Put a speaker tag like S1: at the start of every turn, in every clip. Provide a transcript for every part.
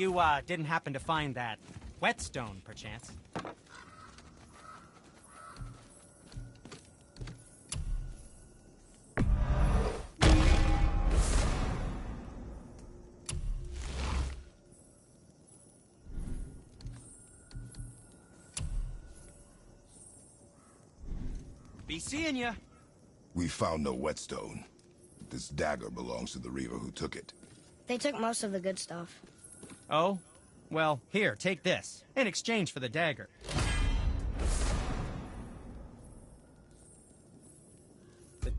S1: you, didn't happen to find that whetstone, perchance? Be seeing ya.
S2: We found no whetstone. This dagger belongs to the Reaver who took it.
S3: They took most of the good stuff.
S1: Oh? Well, here, take this. In exchange for the dagger. The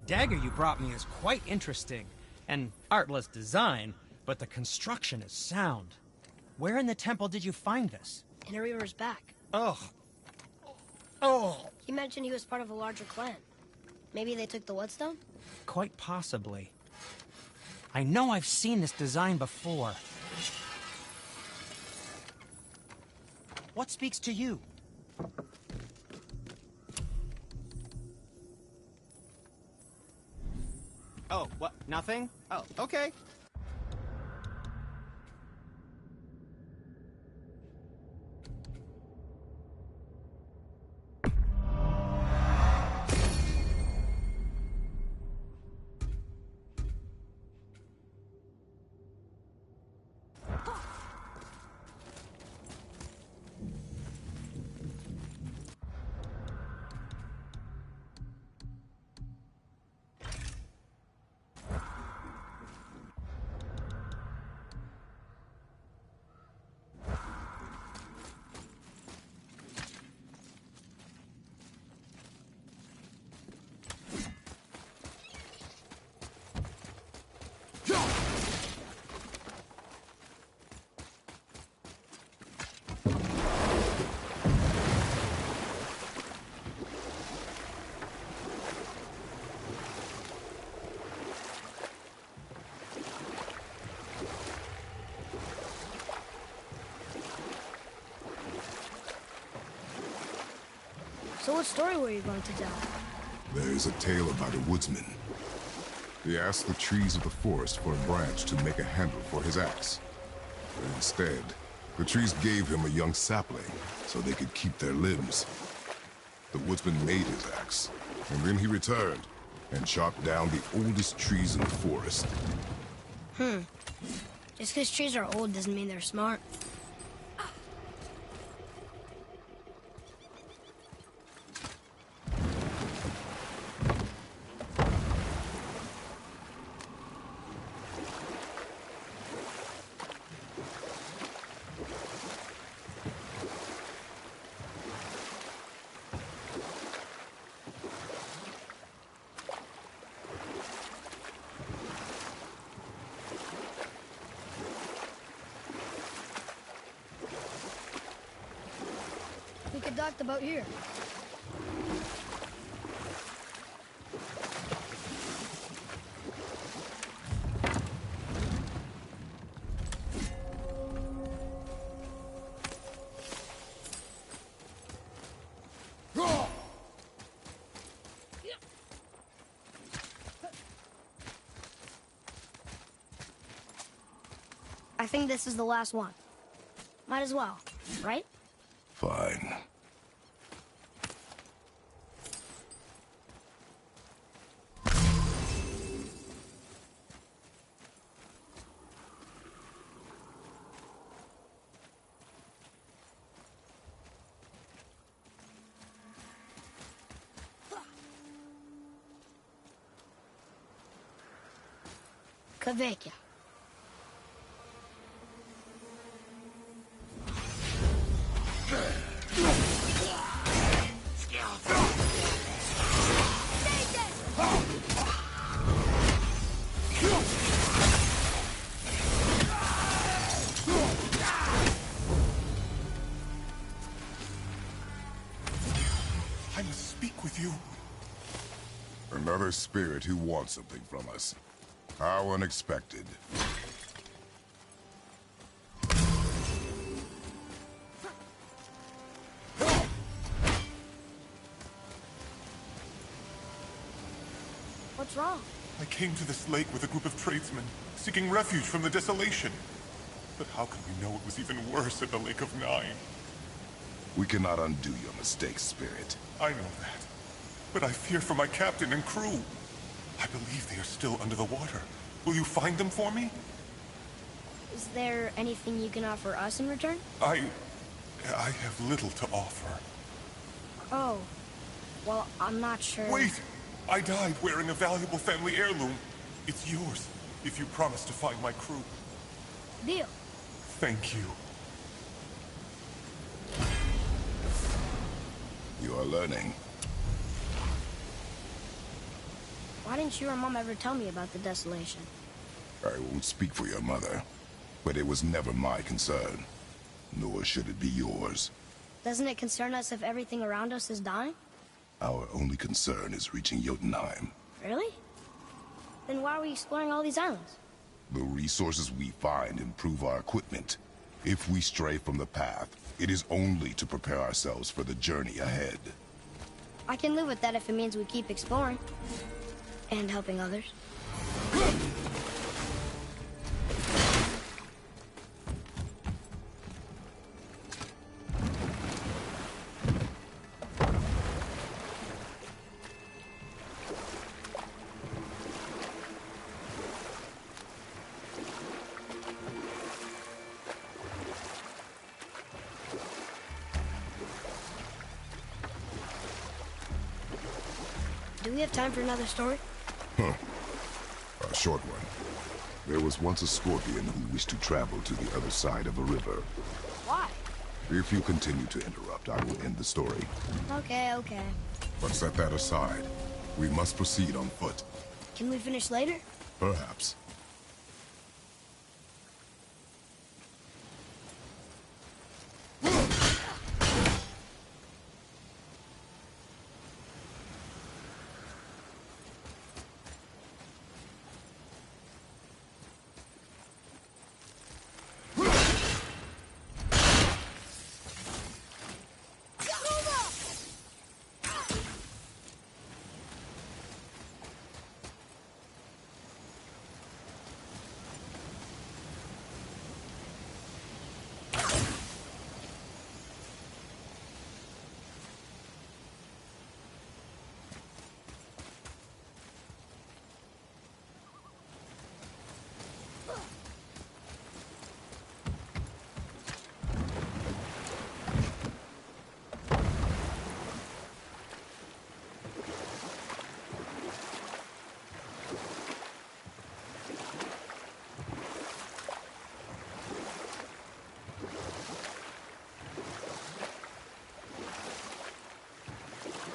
S1: dagger you brought me is quite interesting. An artless design, but the construction is sound. Where in the temple did you find this?
S3: In a Reaver's back.
S1: Ugh. Oh.
S3: He mentioned he was part of a larger clan. Maybe they took the whetstone?
S1: Quite possibly. I know I've seen this design before. What speaks to you? Oh, what? Nothing? Oh, okay.
S3: So what story were you going to tell?
S2: There is a tale about a woodsman. He asked the trees of the forest for a branch to make a handle for his axe. But instead, the trees gave him a young sapling so they could keep their limbs. The woodsman made his axe, and then he returned and chopped down the oldest trees in the forest.
S3: Just because trees are old doesn't mean they're smart. We could dock the boat here. I think this is the last one. Might as well, right?
S2: Fine.
S3: Kveikja.
S4: I must speak with you.
S2: Another spirit who wants something from us. How unexpected.
S3: What's wrong?
S4: I came to this lake with a group of tradesmen, seeking refuge from the desolation. But how could we know it was even worse at the Lake of Nine?
S2: We cannot undo your mistakes, Spirit.
S4: I know that. But I fear for my captain and crew. I believe they are still under the water. Will you find them for me?
S3: Is there anything you can offer us in return?
S4: I have little to offer.
S3: Oh. Well, I'm not sure.
S4: Wait! I died wearing a valuable family heirloom. It's yours, if you promise to find my crew.
S3: Deal.
S4: Thank you.
S2: You are learning.
S3: Why didn't you or Mom ever tell me about the desolation?
S2: I won't speak for your mother, but it was never my concern. Nor should it be yours.
S3: Doesn't it concern us if everything around us is dying?
S2: Our only concern is reaching Jotunheim.
S3: Really? Then why are we exploring all these islands?
S2: The resources we find improve our equipment. If we stray from the path, it is only to prepare ourselves for the journey ahead.
S3: I can live with that if it means we keep exploring. And helping others. Do we have time for another story?
S2: A short one. There was once a scorpion who wished to travel to the other side of a river.
S3: Why?
S2: If you continue to interrupt, I will end the story.
S3: Okay.
S2: But set that aside. We must proceed on foot.
S3: Can we finish later?
S2: Perhaps.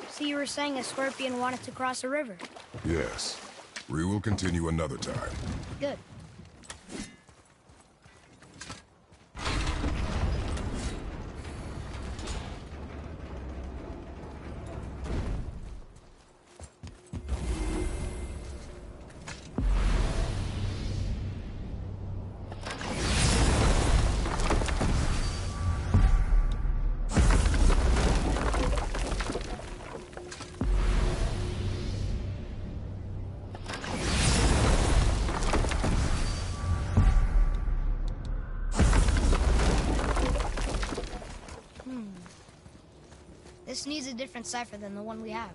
S3: So you were saying a scorpion wanted to cross a river?
S2: Yes. We will continue another time.
S3: Good. This needs a different cipher than the one we have.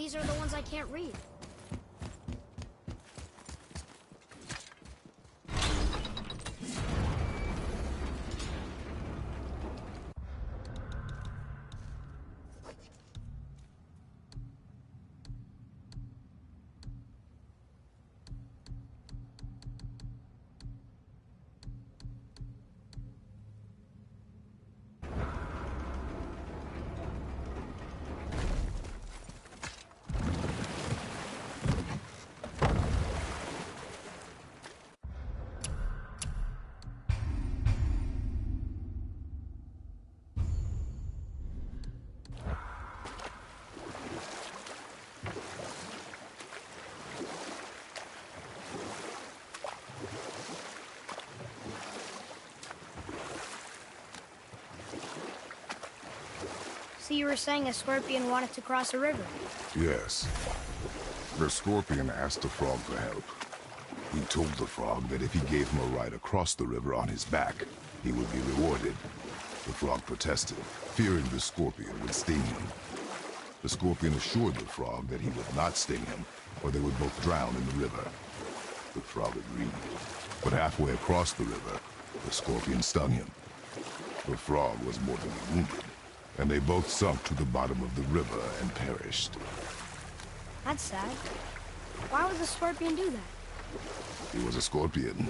S3: these are the ones I can't read. So you were saying a scorpion wanted to cross a river?
S2: Yes. The scorpion asked the frog for help. He told the frog that if he gave him a ride across the river on his back, he would be rewarded. The frog protested, fearing the scorpion would sting him. The scorpion assured the frog that he would not sting him, or they would both drown in the river. The frog agreed, but halfway across the river, the scorpion stung him. The frog was mortally wounded, and they both sunk to the bottom of the river and perished.
S3: That's sad. Why would the scorpion do that?
S2: He was a scorpion.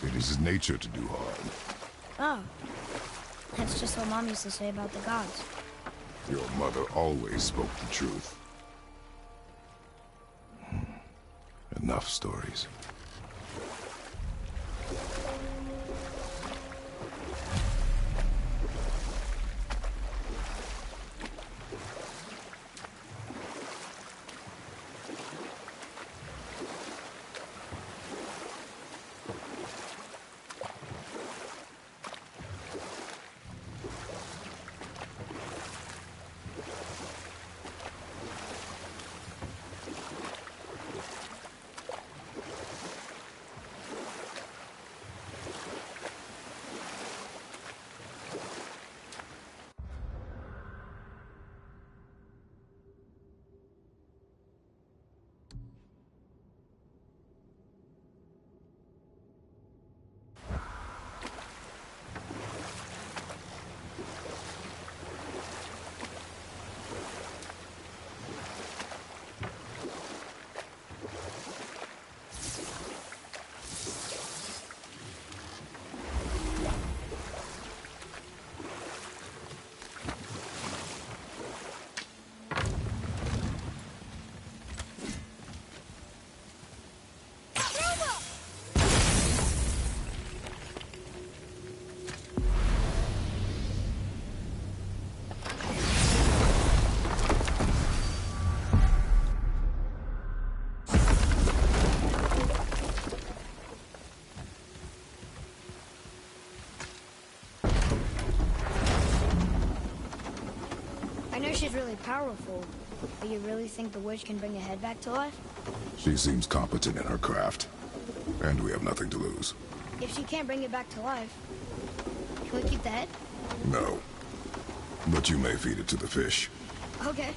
S2: It is his nature to do harm.
S3: Oh. That's just what Mom used to say about the gods.
S2: Your mother always spoke the truth. Enough stories.
S3: She's really powerful, but you really think the witch can bring a head back to life?
S2: She seems competent in her craft, and we have nothing to lose.
S3: If she can't bring it back to life, can we keep the head?
S2: No. But you may feed it to the fish.
S3: Okay.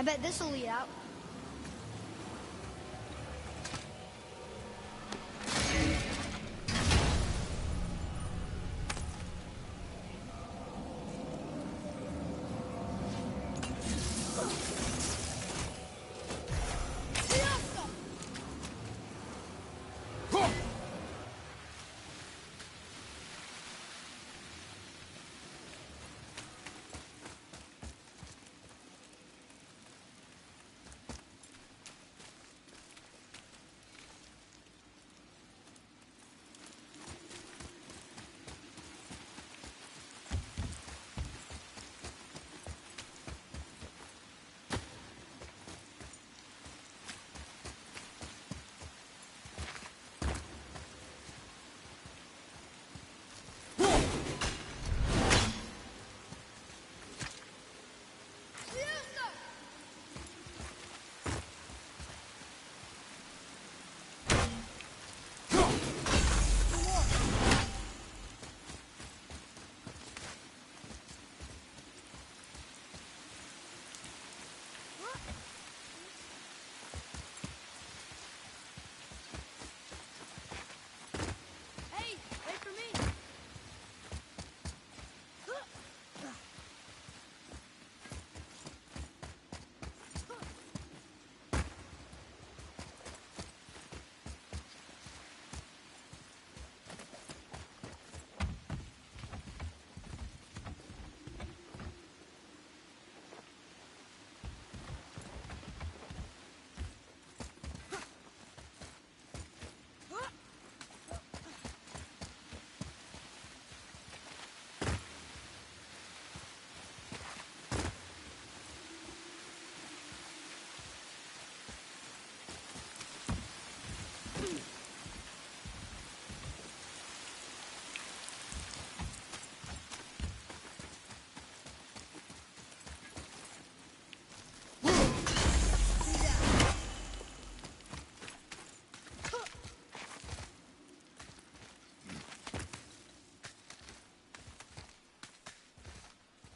S3: bet this'll lead out.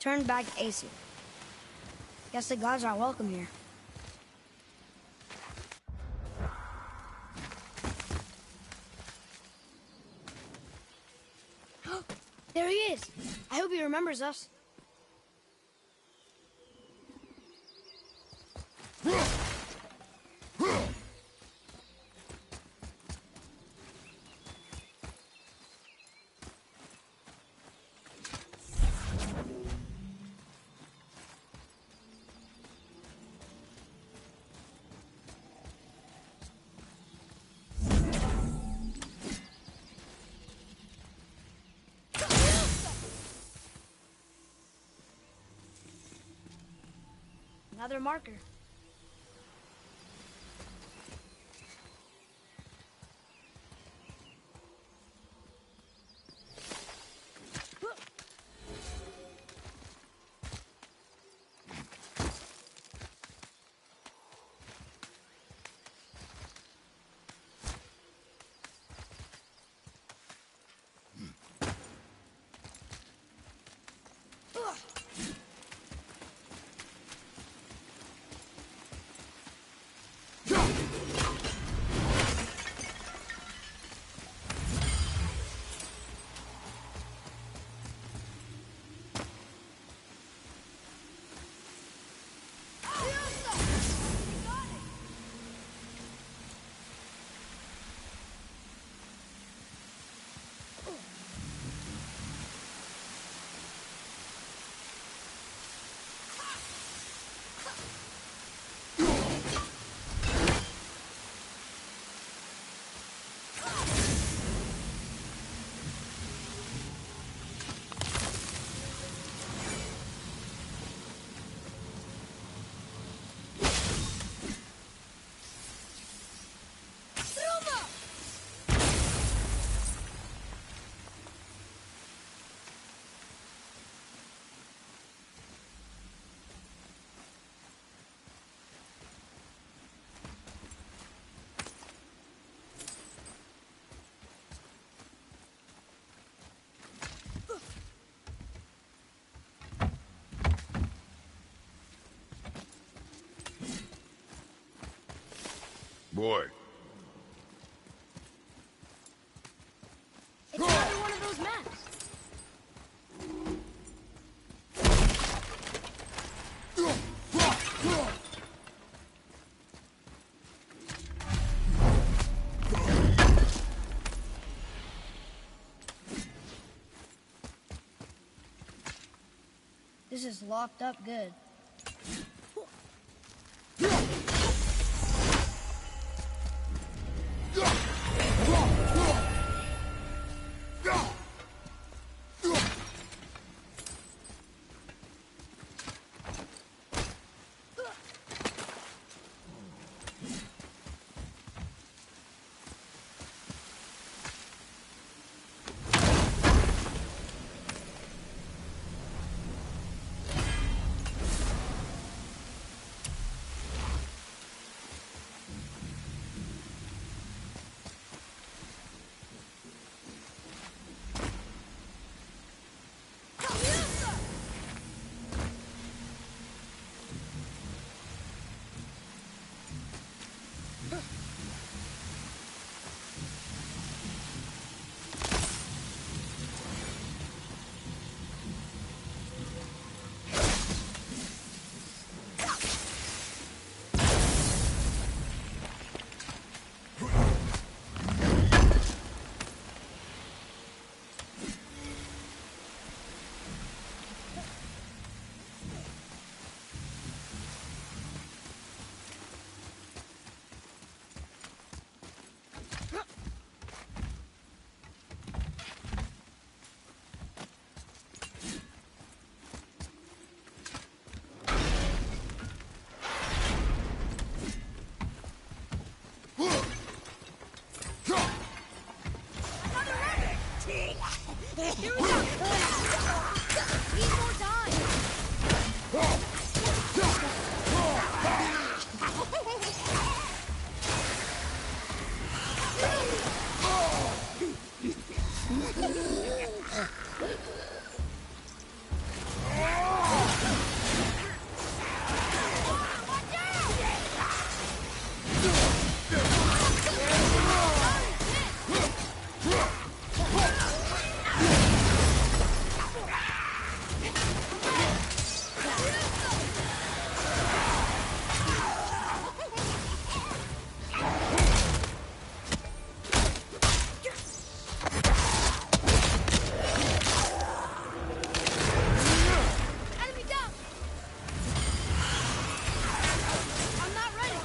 S3: Turned back Aesir. Guess the gods aren't welcome here. There he is! I hope he remembers us. Another marker.
S2: boy.
S3: It's another one of those maps. This is locked up good. Here we go! Need more time! Enemy down! I'm not ready!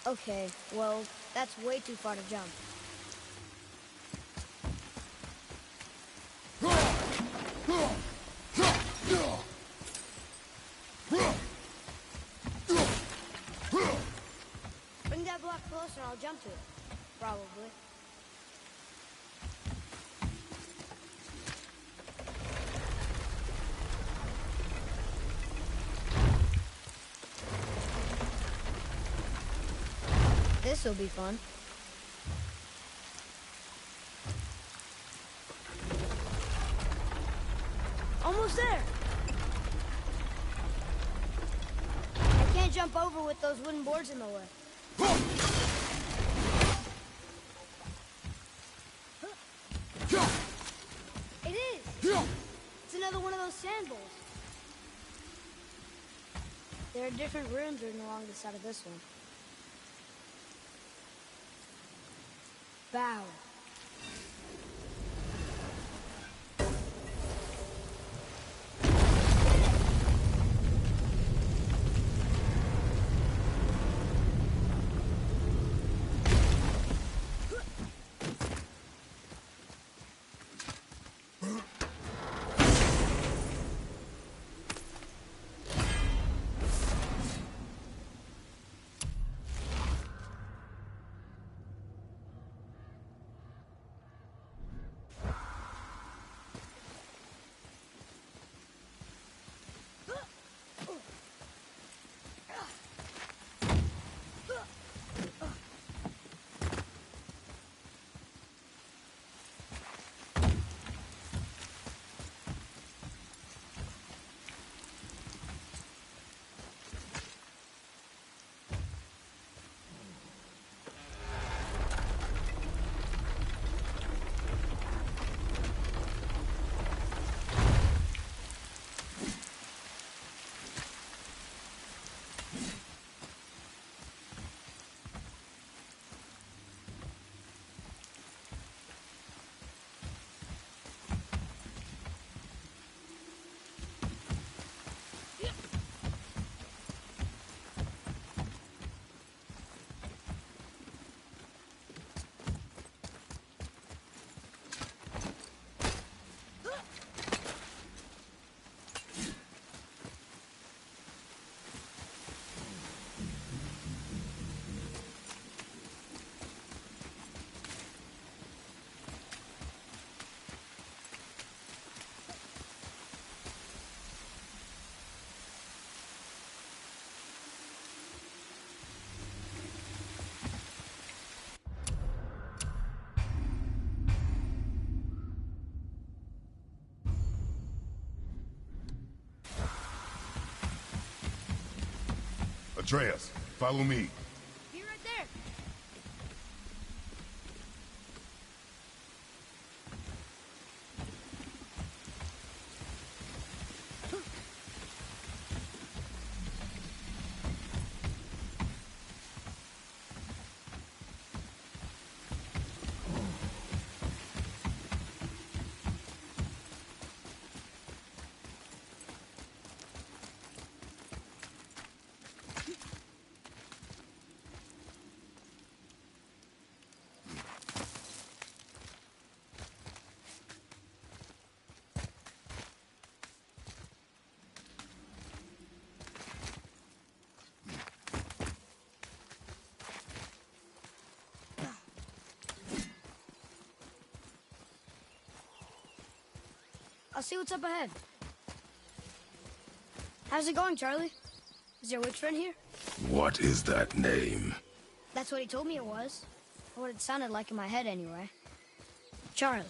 S3: Okay, well, that's way too far to jump. Bring that block closer and I'll jump to it. Probably. This'll be fun. Almost there! I can't jump over with those wooden boards in the way. It is! It's another one of those sand bowls. There are different rooms written along the side of this one. Bow.
S2: Atreus, follow me.
S3: Be right there. I'll see what's up ahead. How's it going, Charlie? Is your witch friend here?
S2: What is that name?
S3: That's what he told me it was. Or what it sounded like in my head, anyway. Charlie.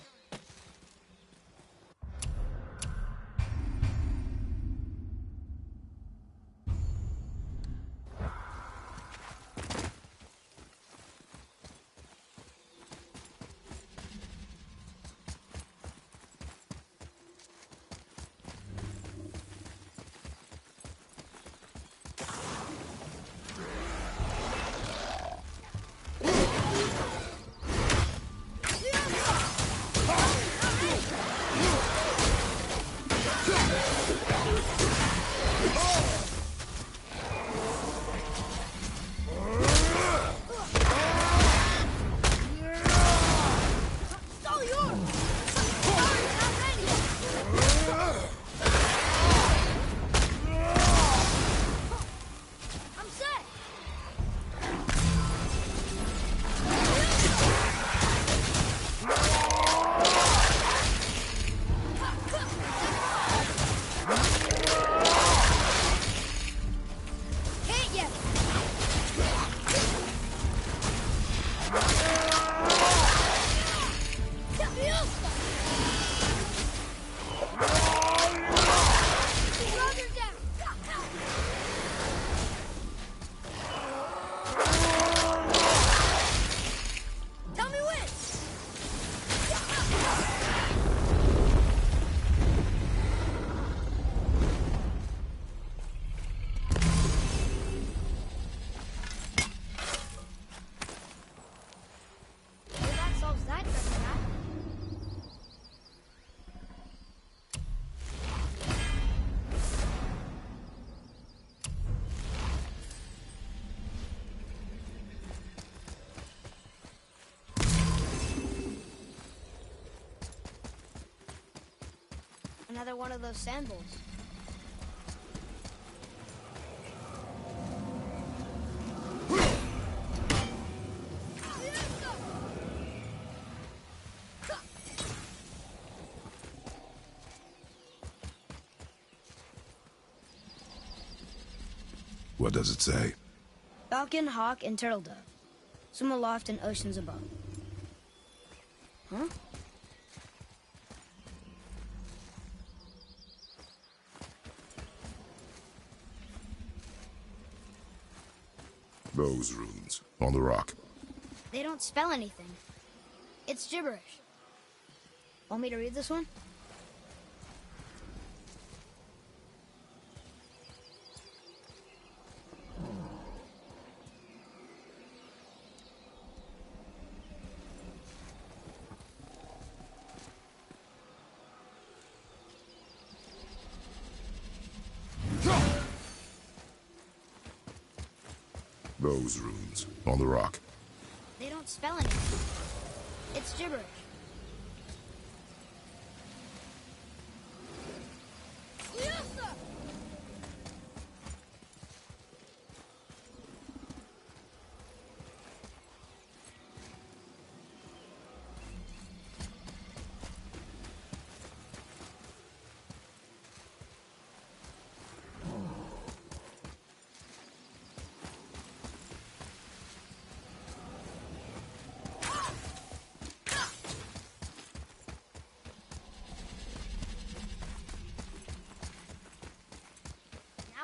S3: Another one of those sand bowls.
S2: What does it say?
S3: Falcon, hawk, and turtle dove. Swim aloft in oceans above. Huh?
S2: Those runes, on the rock.
S3: They don't spell anything. It's gibberish. Want me to read this one?
S2: Those runes, on the rock.
S3: They don't spell anything. It's gibberish.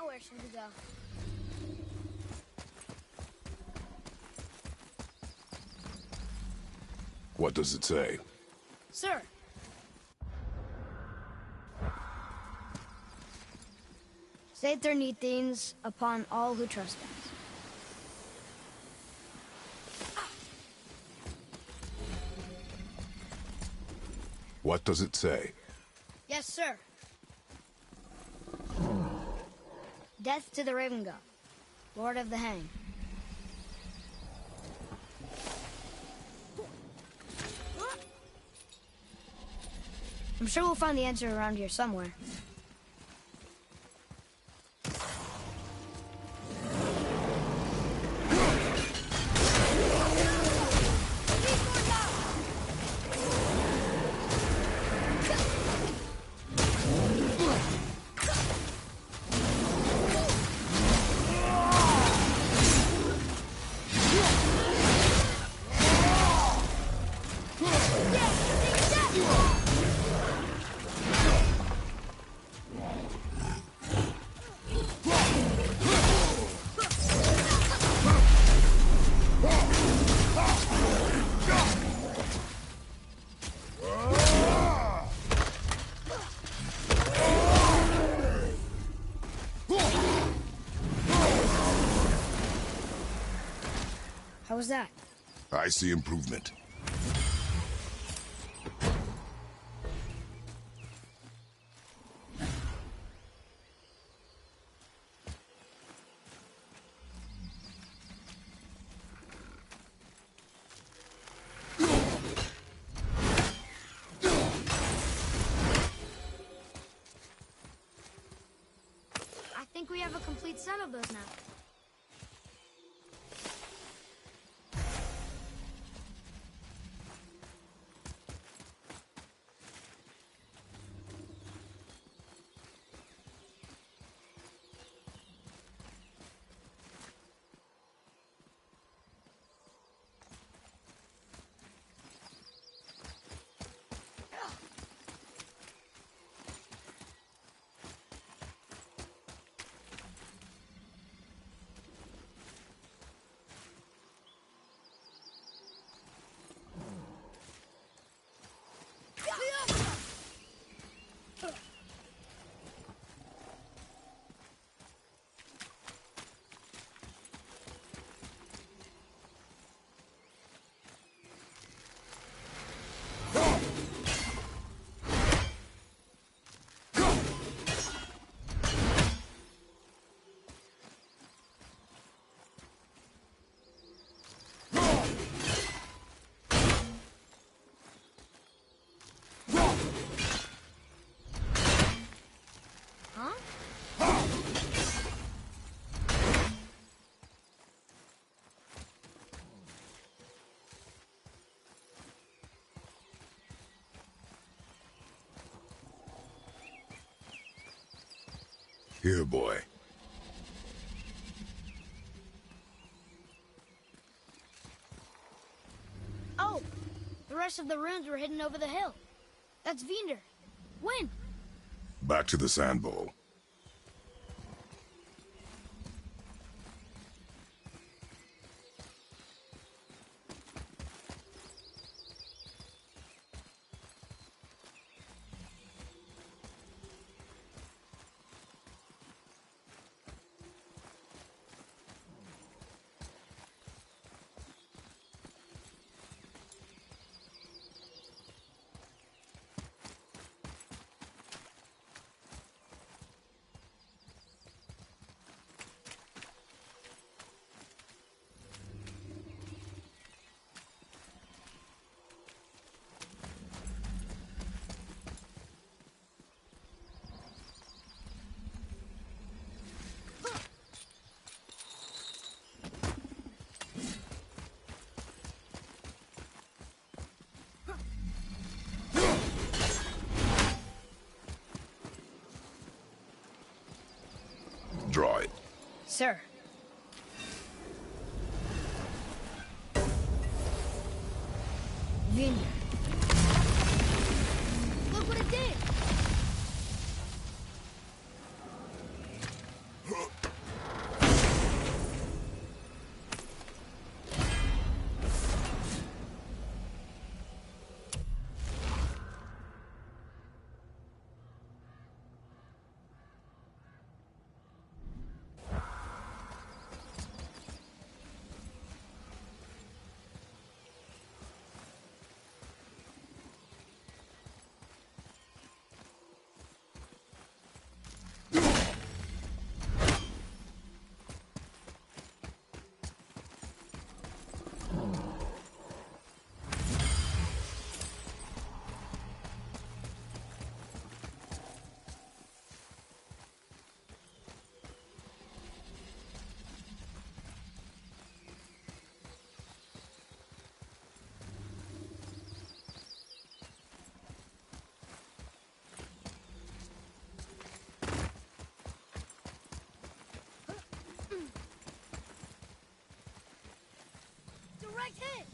S3: Where should we go?
S2: What does it say?
S3: Sir. Saeternithines upon all who trespass.
S2: What does it say?
S3: Yes, sir. Death to the Raven God, Lord of the Hang. I'm sure we'll find the answer around here somewhere. How was that?
S2: I see improvement.
S3: I think we have a complete set of those now.
S2: Here, boy.
S3: Oh, the rest of the runes were hidden over the hill. That's Vinder. When?
S2: Back to the sand bowl. Draw it.
S3: Sir. Vinder. Look what it did! Direct hit!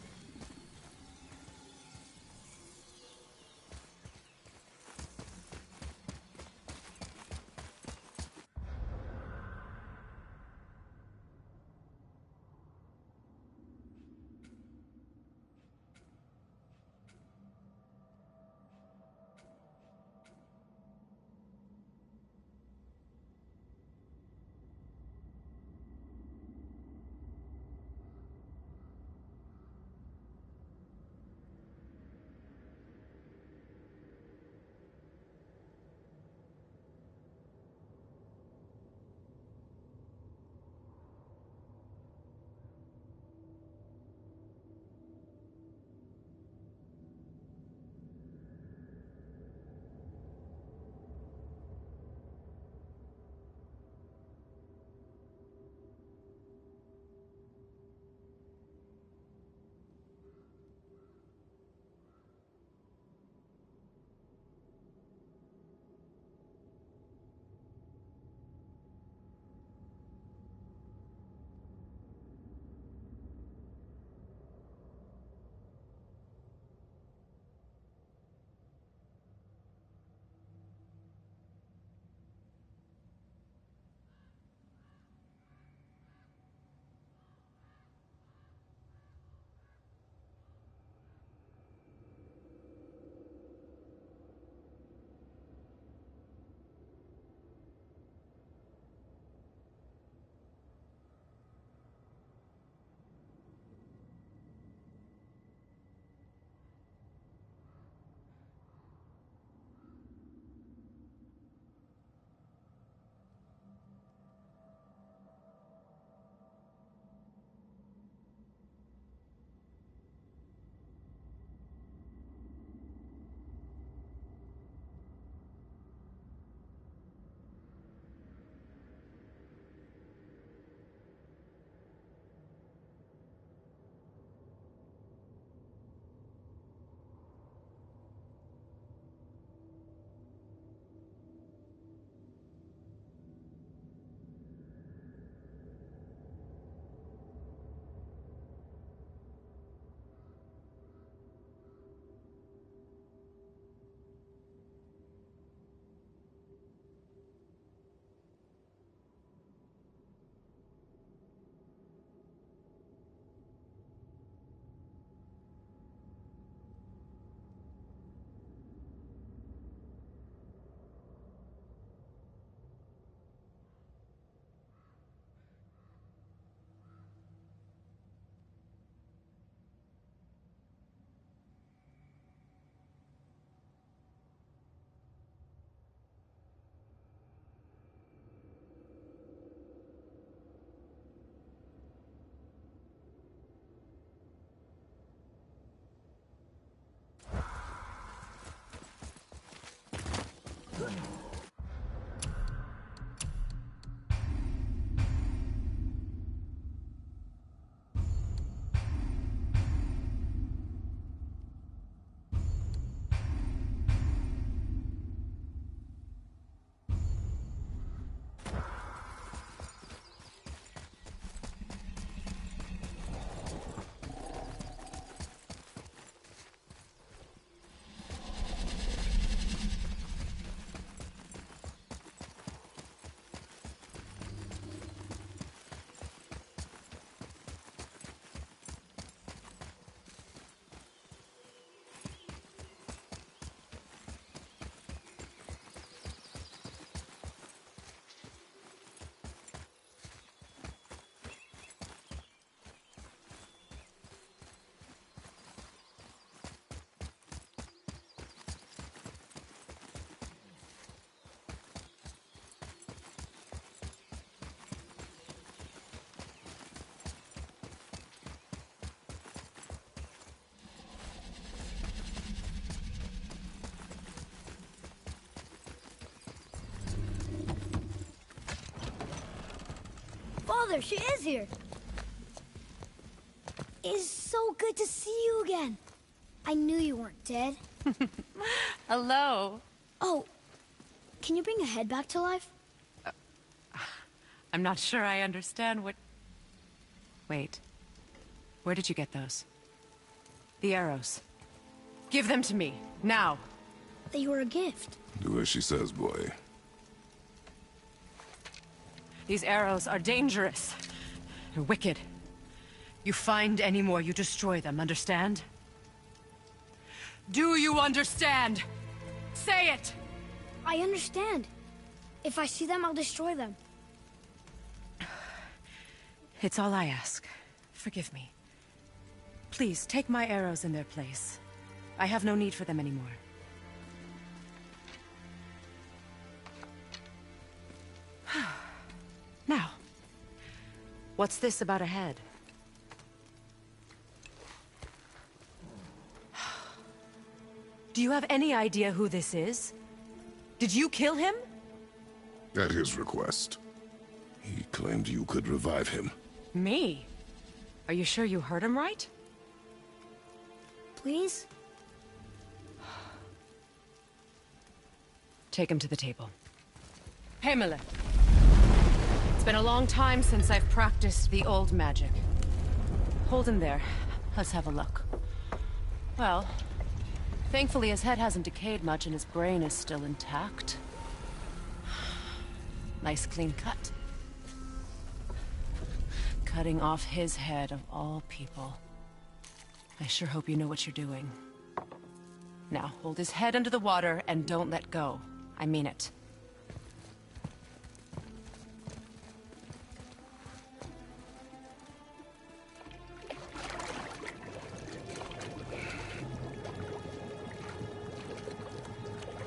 S3: Father, she is here. It's so good to see you again. I knew you weren't dead.
S5: Hello.
S3: Oh, can you bring a head back to life?
S5: I'm not sure I understand what... Wait. Where did you get those? The arrows. Give them to me, now.
S3: They were a gift.
S2: Do as she says, boy.
S5: These arrows are dangerous. They're wicked. You find any more, you destroy them, understand? Do you understand? Say it!
S3: I understand. If I see them, I'll destroy them.
S5: It's all I ask. Forgive me. Please, take my arrows in their place. I have no need for them anymore. Now, what's this about a head? Do you have any idea who this is? Did you kill him?
S2: At his request. He claimed you could revive him.
S5: Me? Are you sure you heard him right?
S3: Please?
S5: Take him to the table. Hemele. It's been a long time since I've practiced the old magic. Hold him there. Let's have a look. Well, thankfully his head hasn't decayed much and his brain is still intact. Nice clean cut. Cutting off his head of all people. I sure hope you know what you're doing. Now, hold his head under the water and don't let go. I mean it.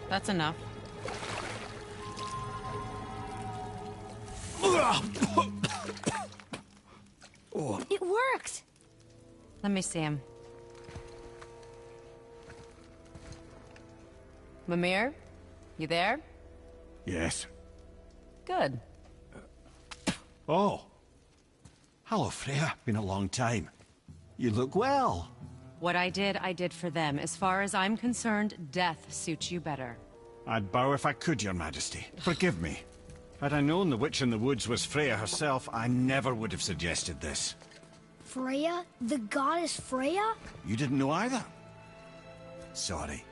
S5: That's enough.
S3: It worked!
S5: Let me see him. Mimir? You there?
S6: Yes.
S5: Good.
S6: Oh. Hello, Freya. Been a long time. You look well.
S5: What I did for them. As far as I'm concerned, death suits you better.
S6: I'd bow if I could, Your Majesty. Forgive me. Had I known the witch in the woods was Freya herself, I never would have suggested this.
S3: Freya? The goddess Freya?
S6: You didn't know either? Sorry.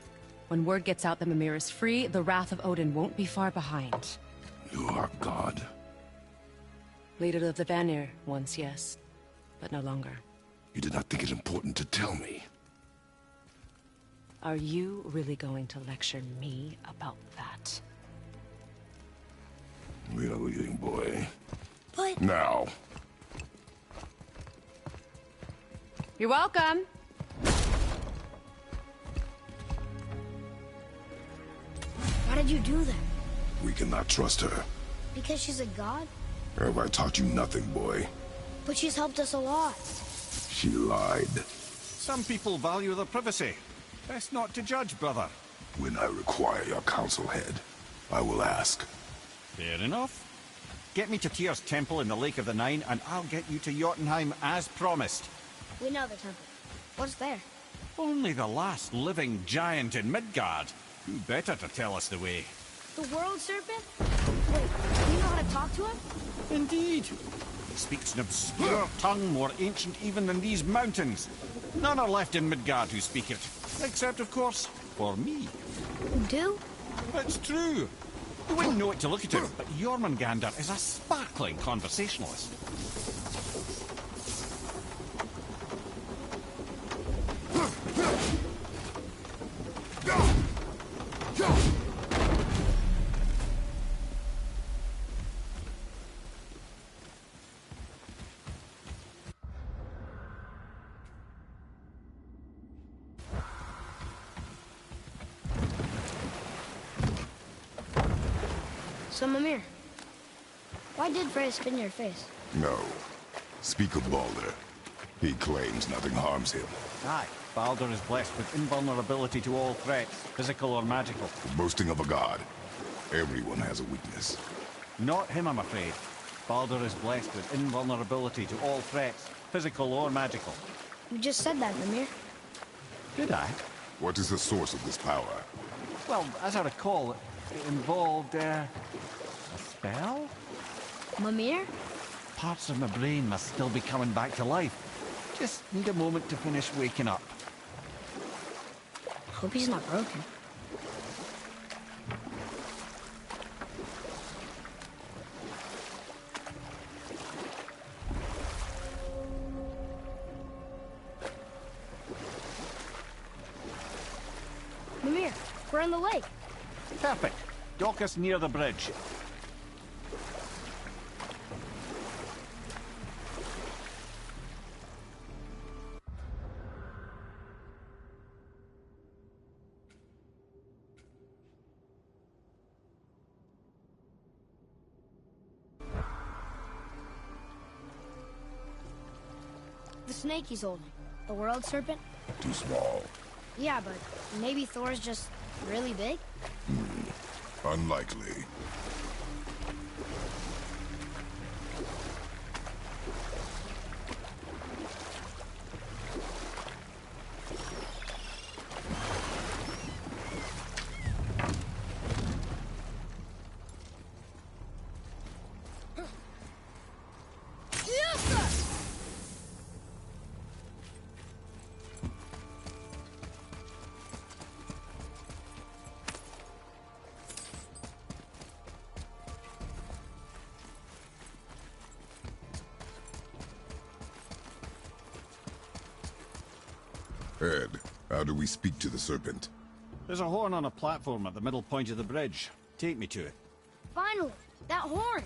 S5: When word gets out that Mimir is free, the wrath of Odin won't be far behind.
S2: You are God.
S5: Leader of the Vanir, once, yes. But no longer.
S2: You did not think it important to tell me.
S5: Are you really going to lecture me about that?
S2: We are leaving, boy.
S3: But...
S2: Now.
S5: You're welcome.
S3: Why did you do that?
S2: We cannot trust her.
S3: Because she's a god?
S2: Have I taught you nothing, boy?
S3: But she's helped us a lot.
S2: She lied.
S6: Some people value their privacy. Best not to judge, brother.
S2: When I require your council head, I will ask.
S6: Fair enough. Get me to Tyr's temple in the Lake of the Nine, and I'll get you to Jotunheim as promised.
S3: We know the temple. What's there?
S6: Only the last living giant in Midgard. Who better to tell us the way?
S3: The world serpent? Wait, do you know how to talk to him?
S6: Indeed. He speaks an obscure tongue more ancient even than these mountains. None are left in Midgard who speak it. Except, of course, for me.
S3: You do?
S6: It's true. You wouldn't know it to look at him, but Jormungandr is a sparkling conversationalist.
S3: So, Mimir, why did Freya spin your face?
S2: No. Speak of Baldur. He claims nothing harms him.
S6: Aye, Baldur is blessed with invulnerability to all threats, physical or magical.
S2: Boasting of a god. Everyone has a weakness.
S6: Not him, I'm afraid. Baldur is blessed with invulnerability to all threats, physical or magical.
S3: You just said that, Mimir.
S6: Did I?
S2: What is the source of this power?
S6: Well, as I recall, it involved, a spell?
S3: Mimir?
S6: Parts of my brain must still be coming back to life. Just need a moment to finish waking up.
S3: Hope he's not broken. Mimir, we're on the lake.
S6: Perfect. Dock us near the bridge.
S3: The snake he's holding. The world serpent?
S2: Too small.
S3: Yeah, but maybe Thor's just really big?
S2: Unlikely. Ed, how do we speak to the serpent?
S6: There's a horn on a platform at the middle point of the bridge. Take me to it.
S3: Finally! That horn!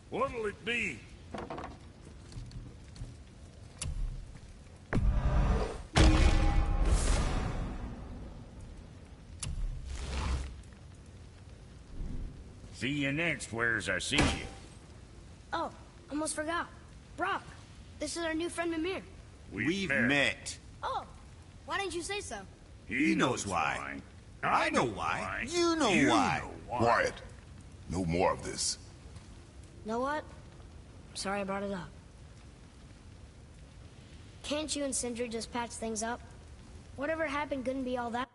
S7: What'll it be? See you next, where's I see you.
S3: Oh, almost forgot. Brock, this is our new friend Mimir.
S7: We've met.
S3: Oh, why didn't you say so?
S7: He knows why. I know why.
S6: You know why.
S2: Quiet. No more of this.
S3: Know what? Sorry I brought it up. Can't you and Sindri just patch things up? Whatever happened couldn't be all that.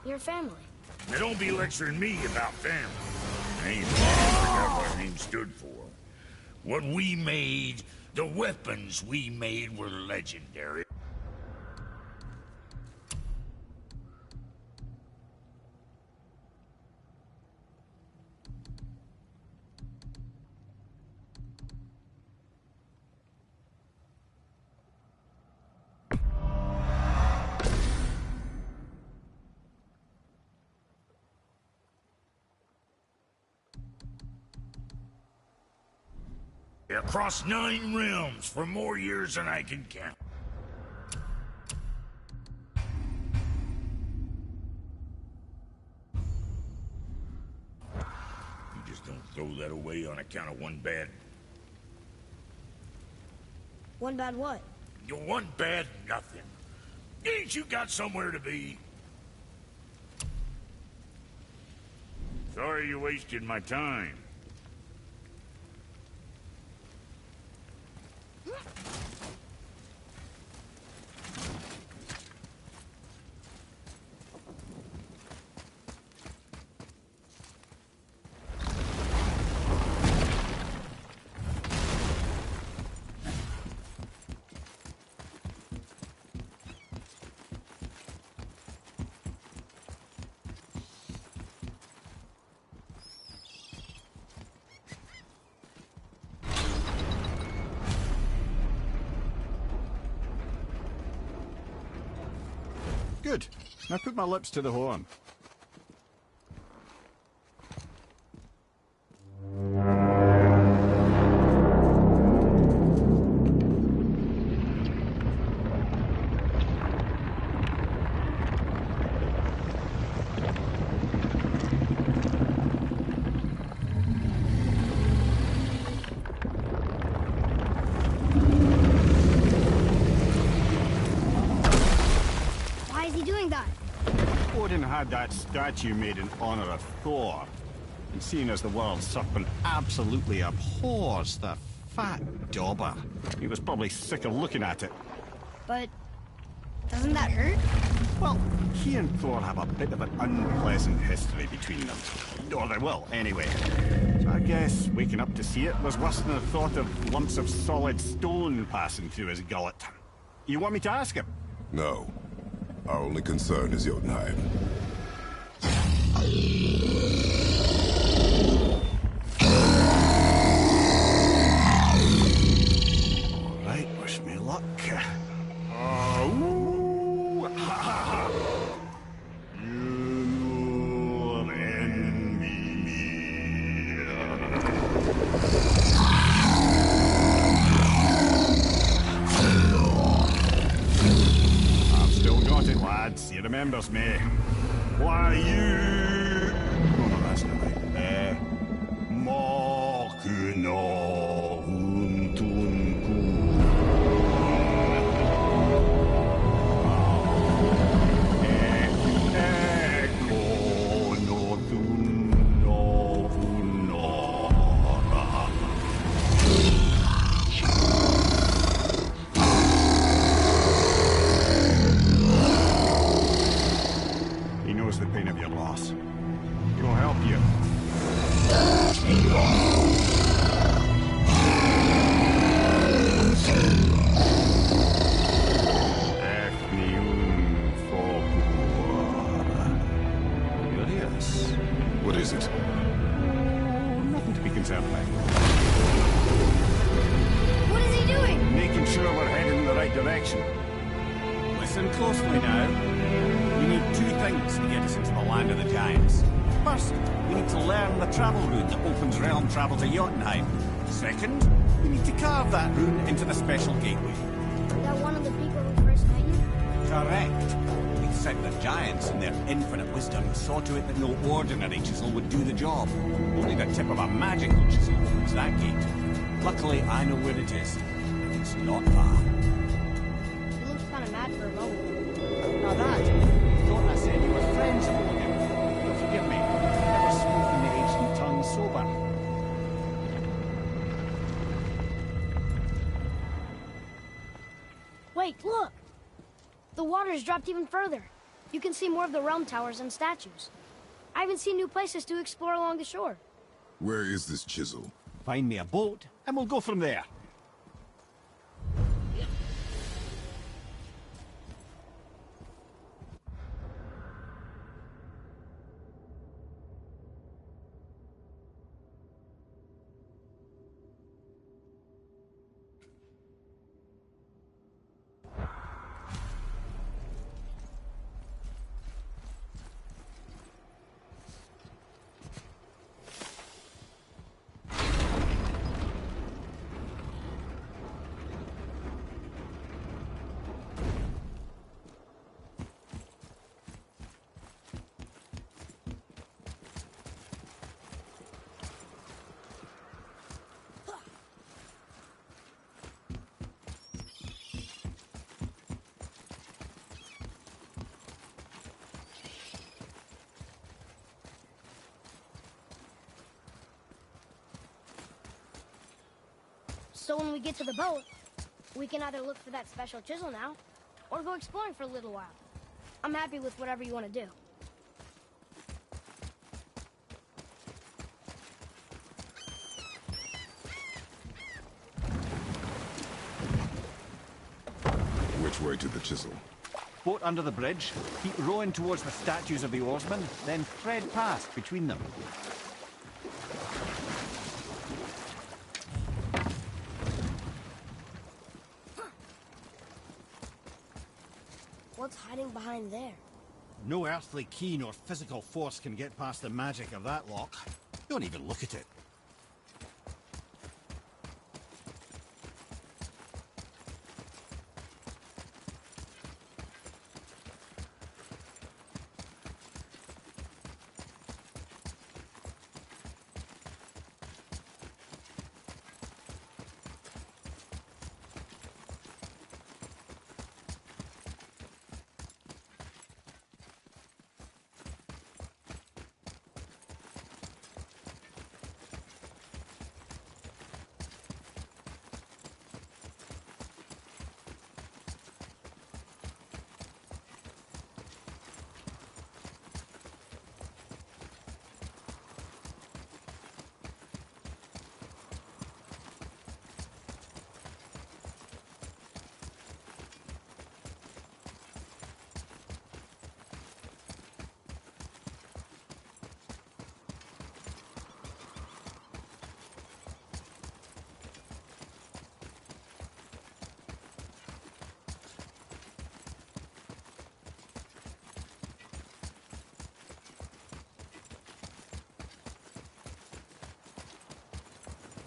S3: Your family.
S7: Now don't be lecturing me about family. I ain't forgot what name stood for. What we made, the weapons we made were legendary. Across 9 realms for more years than I can count. You just don't throw that away on account of one bad...
S3: One bad what?
S7: You one bad nothing. Ain't you got somewhere to be? Sorry you wasted my time.
S6: Good. Now put my lips to the horn. Odin had that statue made in honor of Thor. And seeing as the world serpent absolutely abhors the fat dauber, he was probably sick of looking at it.
S3: But doesn't that hurt?
S6: Well, he and Thor have a bit of an unpleasant history between them. Or they will, anyway. So I guess waking up to see it was worse than the thought of lumps of solid stone passing through his gullet. You want me to ask him?
S2: No. Our only concern is Jotunheim.
S6: Alright, wish me luck. He remembers me. Why you... Oh no, that's not right. Mokuno Huntunku. Eko no Tunno Hunora. He knows the pain of your loss. He will help you. Curious.
S2: What is it?
S6: Nothing to be concerned about.
S3: What is he doing?
S6: Making sure we're heading in the right direction. Listen closely now. We need 2 things to get us into the land of the giants. First, we need to learn the travel rune that opens realm travel to Jotunheim. Second, we need to carve that rune into the special gateway.
S3: That one of the people who first met you?
S6: Correct. They said the giants, in their infinite wisdom, saw to it that no ordinary chisel would do the job. Only the tip of a magical chisel opens that gate. Luckily, I know where it is. It's not far.
S3: He looks kind of mad for a moment.
S6: Now that, thought I said you were friends of Odin. You'll forgive me. Never spoken the ancient tongue sober.
S3: Wait, look! The water's dropped even further. You can see more of the realm towers and statues. I even see new places to explore along the shore.
S2: Where is this chisel?
S6: Find me a boat, and we'll go from there.
S3: So when we get to the boat, we can either look for that special chisel now, or go exploring for a little while. I'm happy with whatever you want to do.
S2: Which way to the chisel?
S6: Boat under the bridge, keep rowing towards the statues of the oarsmen, then thread past between them.
S3: What's hiding behind there?
S6: No earthly key nor physical force can get past the magic of that lock. Don't even look at it.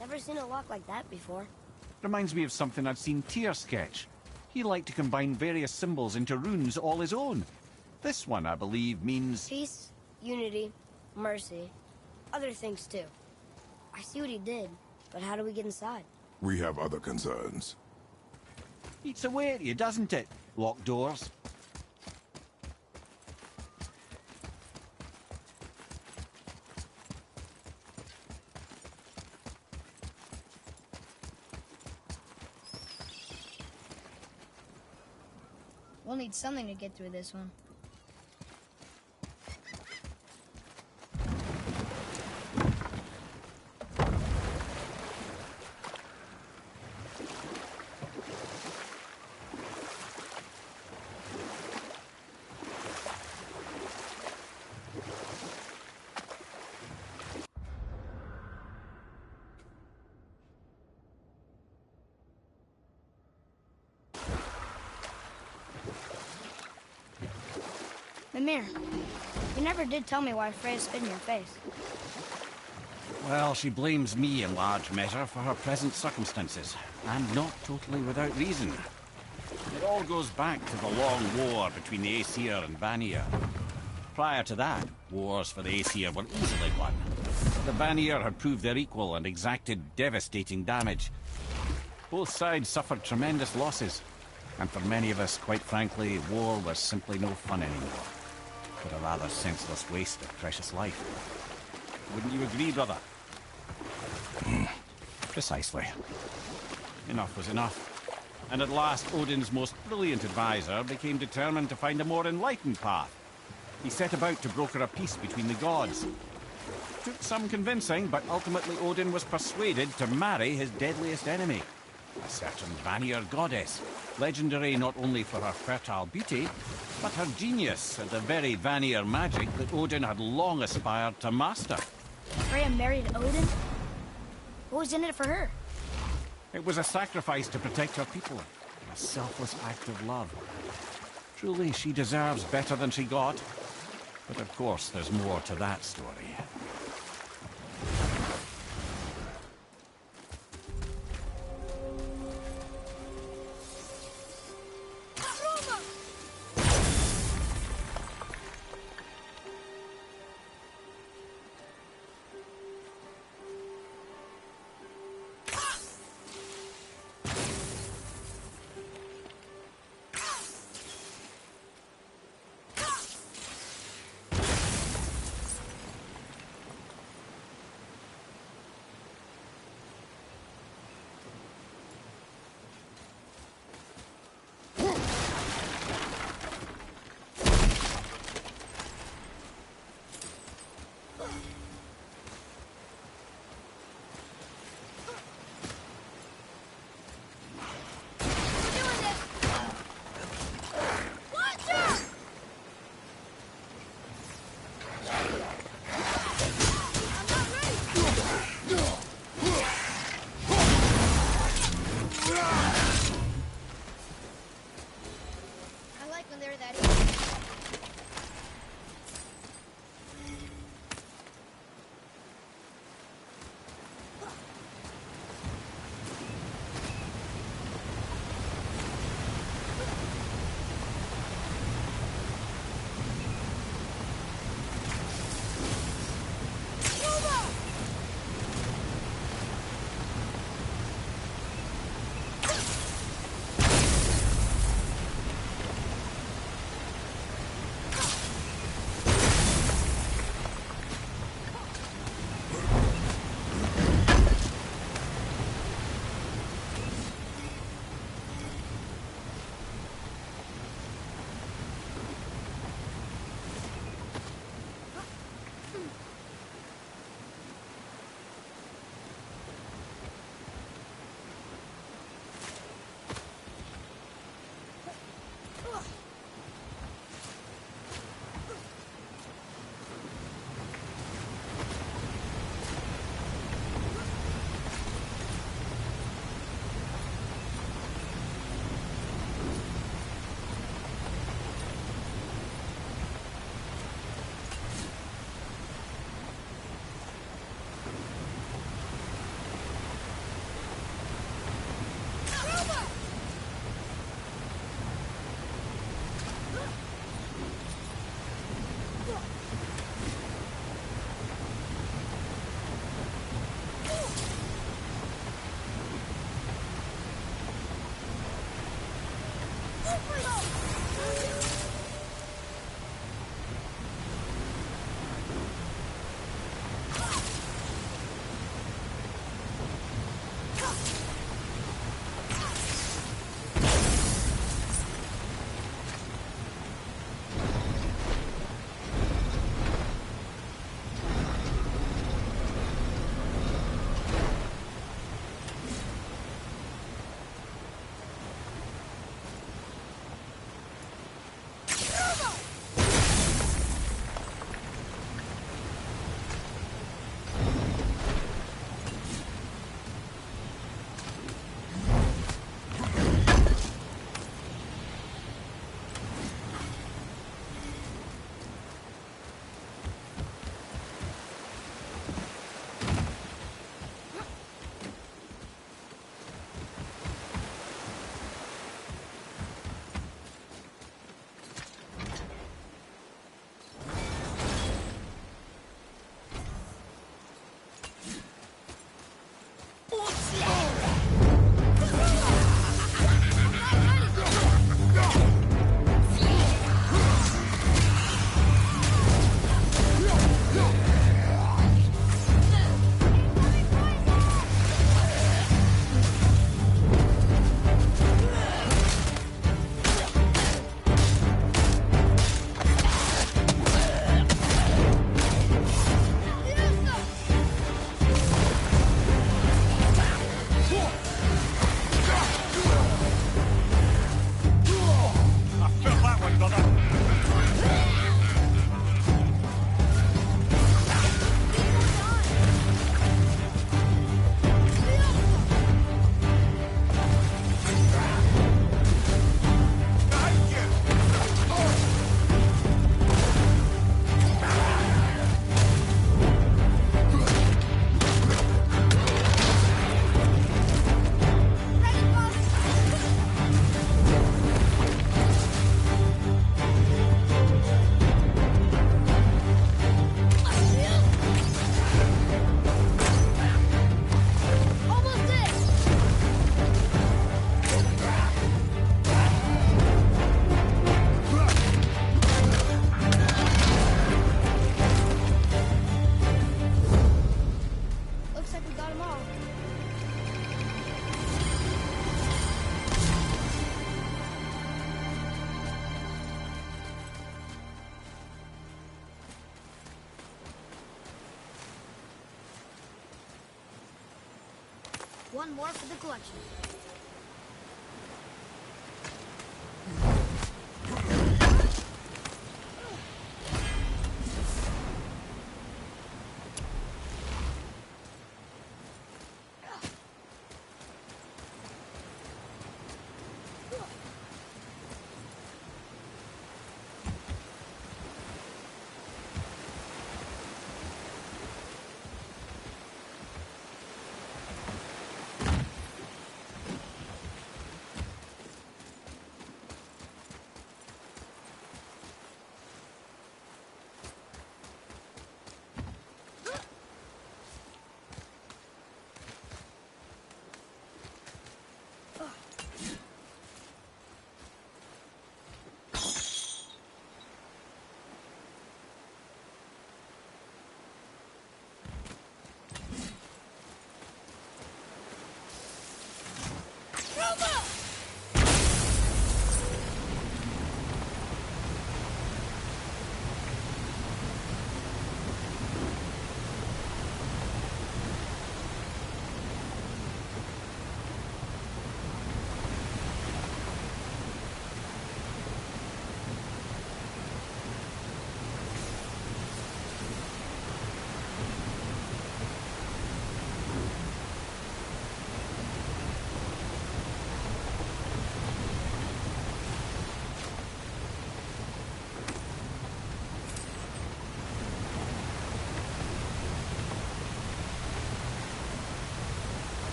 S3: Never seen a lock like that before.
S6: Reminds me of something I'd seen Tyr sketch. He liked to combine various symbols into runes all his own. This one, I believe, means...
S3: Peace, unity, mercy, other things too. I see what he did, but how do we get inside?
S2: We have other concerns.
S6: Eats away at you, doesn't it? Locked doors.
S3: We'll need something to get through this one. Mimir, you never did tell me why Freya spit in your face.
S6: Well, she blames me in large measure for her present circumstances, and not totally without reason. It all goes back to the long war between the Aesir and Vanir. Prior to that, wars for the Aesir were easily won. The Vanir had proved their equal and exacted devastating damage. Both sides suffered tremendous losses, and for many of us, quite frankly, war was simply no fun anymore. But a rather senseless waste of precious life. Wouldn't you agree, brother?
S2: Mm.
S6: Precisely. Enough was enough. And at last, Odin's most brilliant advisor became determined to find a more enlightened path. He set about to broker a peace between the gods. Took some convincing, but ultimately Odin was persuaded to marry his deadliest enemy, a certain Vanir goddess, legendary not only for her fertile beauty, but her genius at the very Vanir magic that Odin had long aspired to master.
S3: Freya married Odin? What was in it for her?
S6: It was a sacrifice to protect her people, a selfless act of love. Truly, she deserves better than she got. But of course, there's more to that story.
S3: one more for the collection.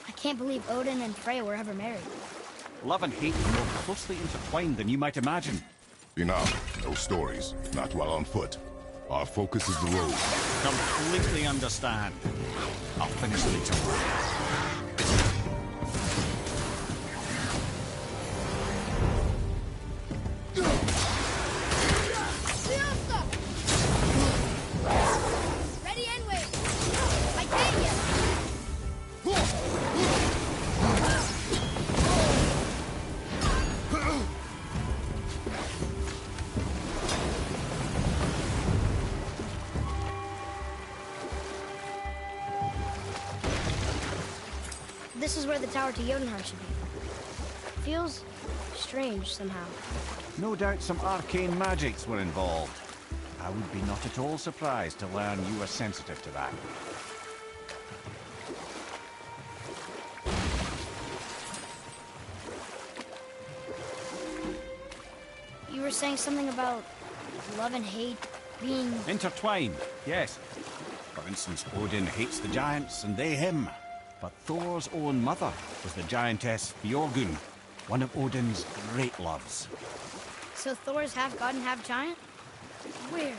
S3: I can't believe Odin and Freya were ever married.
S6: Love and hate are more closely intertwined than you might imagine.
S2: Enough. No stories. Not while on foot. Our focus is the road.
S6: Completely understand. I'll finish later.
S3: Ready and wait. Titania! This is where the tower to Jotunheim should be. Feels strange somehow.
S6: No doubt some arcane magics were involved. I would be not at all surprised to learn you were sensitive to that.
S3: You were saying something about love and hate being...
S6: Intertwined, yes. For instance, Odin hates the giants and they him. But Thor's own mother was the giantess Björgun, one of Odin's great loves.
S3: So Thor's half god and half giant? Weird.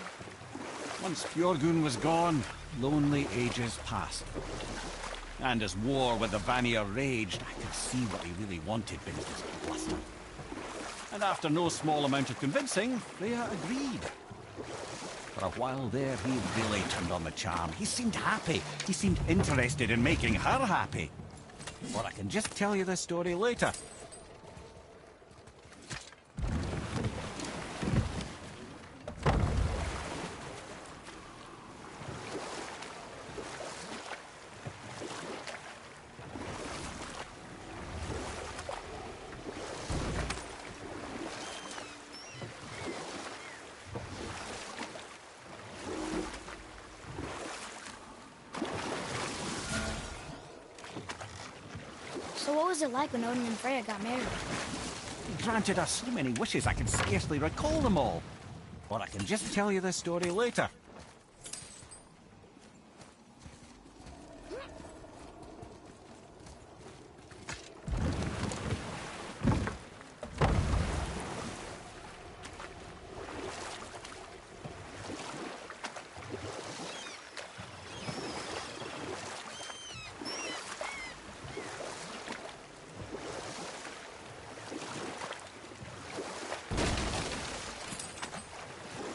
S6: Once Björgun was gone, lonely ages passed. And as war with the Vanir raged, I could see what he really wanted beneath his bluster. And after no small amount of convincing, Freya agreed. For a while there, he really turned on the charm. He seemed happy. He seemed interested in making her happy. Or I can just tell you the story later.
S3: So what was it like when Odin and Freya got married?
S6: He granted us so many wishes I can scarcely recall them all. Or I can just tell you this story later.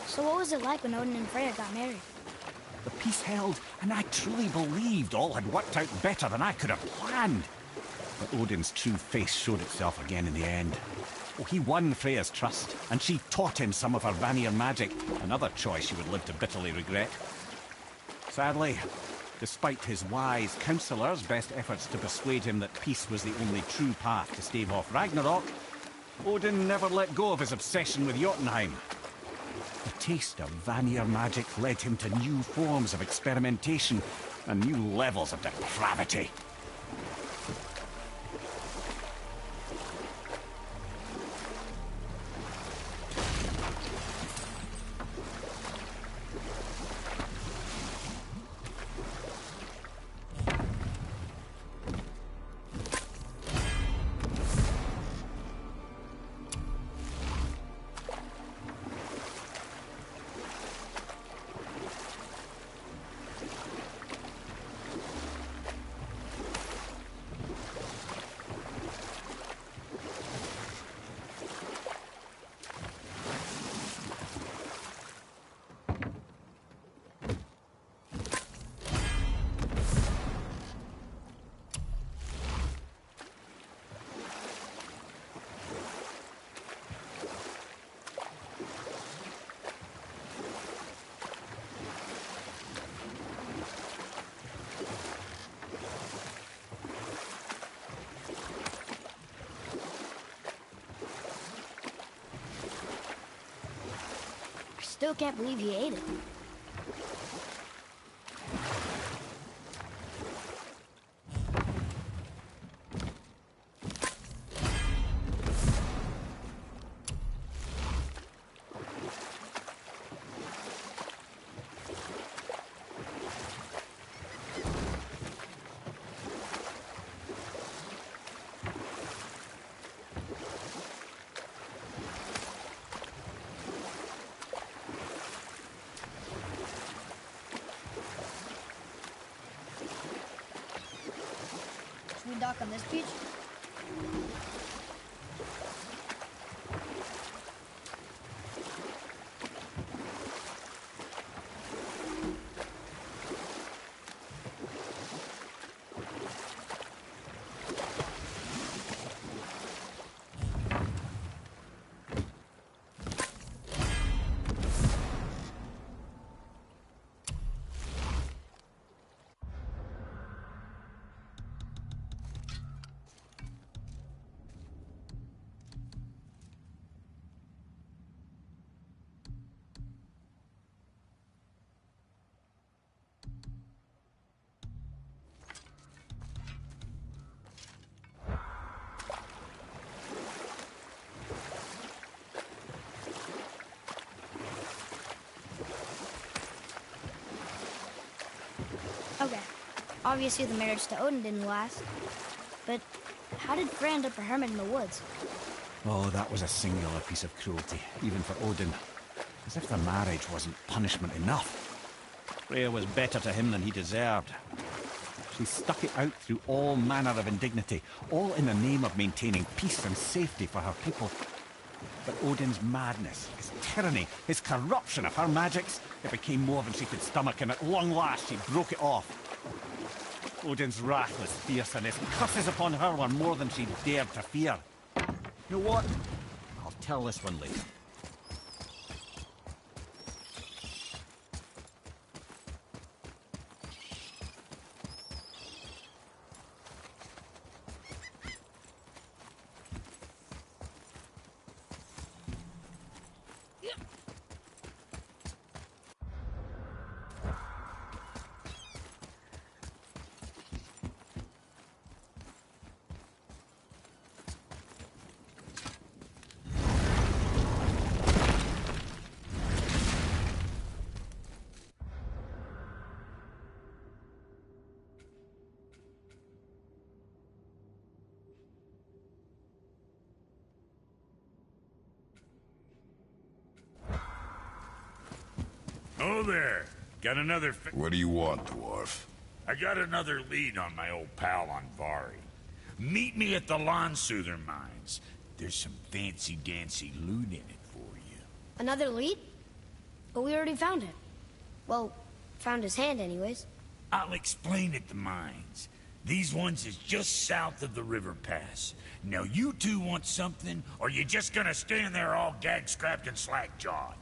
S3: So what was it like when Odin and Freya got married?
S6: The peace held, and I truly believed all had worked out better than I could have planned. But Odin's true face showed itself again in the end. Oh, he won Freya's trust, and she taught him some of her Vanir magic, another choice he would live to bitterly regret. Sadly, despite his wise counselors' best efforts to persuade him that peace was the only true path to stave off Ragnarok, Odin never let go of his obsession with Jotunheim. The taste of Vanir magic led him to new forms of experimentation and new levels of depravity.
S3: Still can't believe he ate it. Should we dock on this beach? Okay. Obviously the marriage to Odin didn't last. But how did Frey end up a hermit in the woods?
S6: Oh, that was a singular piece of cruelty, even for Odin. As if the marriage wasn't punishment enough. Freya was better to him than he deserved. She stuck it out through all manner of indignity, all in the name of maintaining peace and safety for her people. But Odin's madness, his tyranny, his corruption of her magics, it became more than she could stomach, and at long last she broke it off. Odin's wrath was fierce, and his curses upon her were more than she dared to fear. You know what? I'll tell this one later.
S7: Oh there. Got another
S2: What do you want, dwarf?
S7: I got another lead on my old pal Andvari. Meet me at the Lawnsoother mines. There's some fancy-dancy loot in it for you.
S3: Another lead? But we already found it. Well, found his hand anyways.
S7: I'll explain at the mines. These ones is just south of the river pass. Now you two want something, or you just gonna stand there all gag-scrapped and slack-jawed?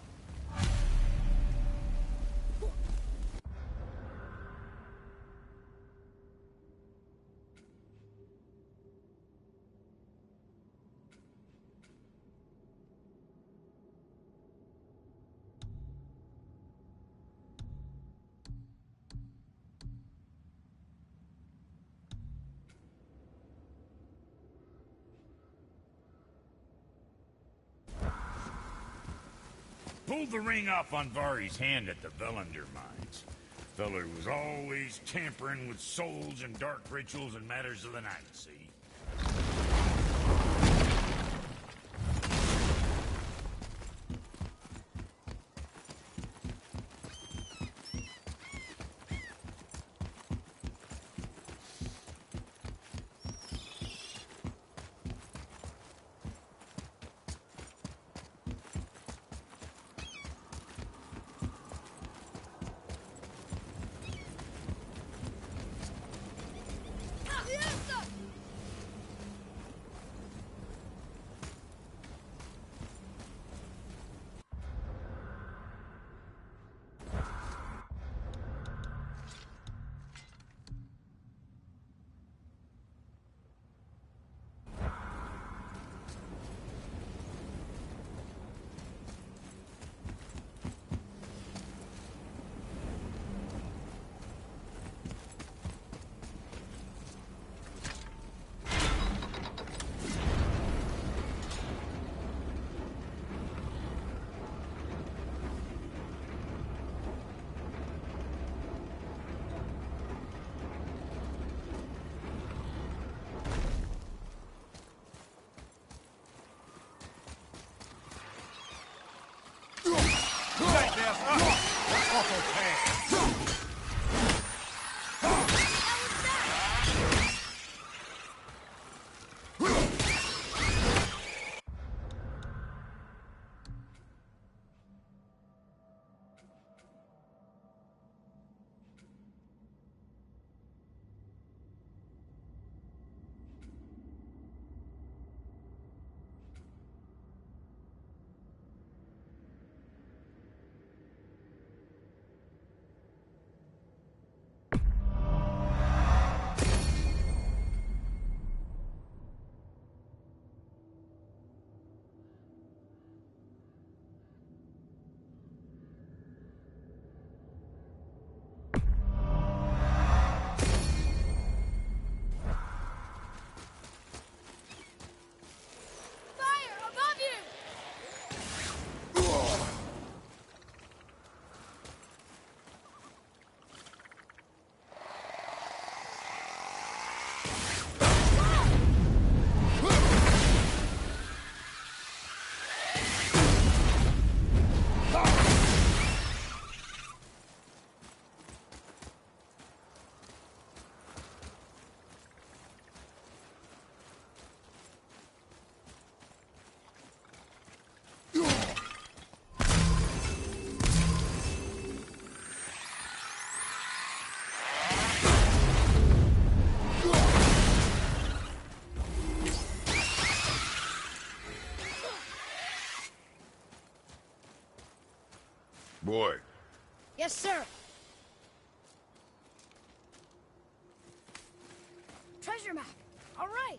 S7: Pulled the ring off Andvari's hand at the Velander mines. Feller was always tampering with souls and dark rituals and matters of the night, see?
S2: Boy.
S3: Yes, sir. Treasure map. All right.